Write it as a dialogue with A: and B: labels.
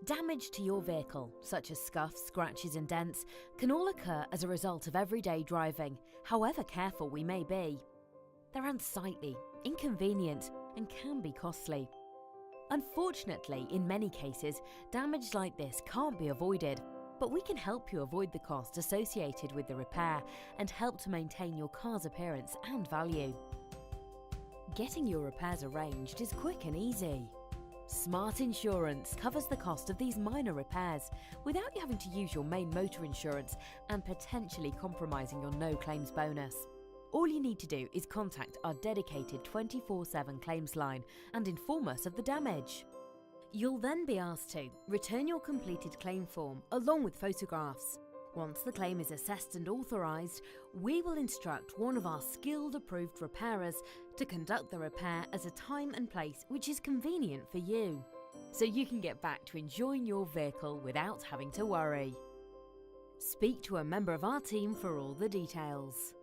A: Damage to your vehicle, such as scuffs, scratches and dents, can all occur as a result of everyday driving, however careful we may be. They're unsightly, inconvenient, and can be costly. Unfortunately, in many cases, damage like this can't be avoided, but we can help you avoid the cost associated with the repair and help to maintain your car's appearance and value. Getting your repairs arranged is quick and easy. Smart Insurance covers the cost of these minor repairs without you having to use your main motor insurance and potentially compromising your no claims bonus. All you need to do is contact our dedicated 24/7 claims line and inform us of the damage. You'll then be asked to return your completed claim form along with photographs. Once the claim is assessed and authorised, we will instruct one of our skilled approved repairers to conduct the repair at a time and place which is convenient for you, so you can get back to enjoying your vehicle without having to worry. Speak to a member of our team for all the details.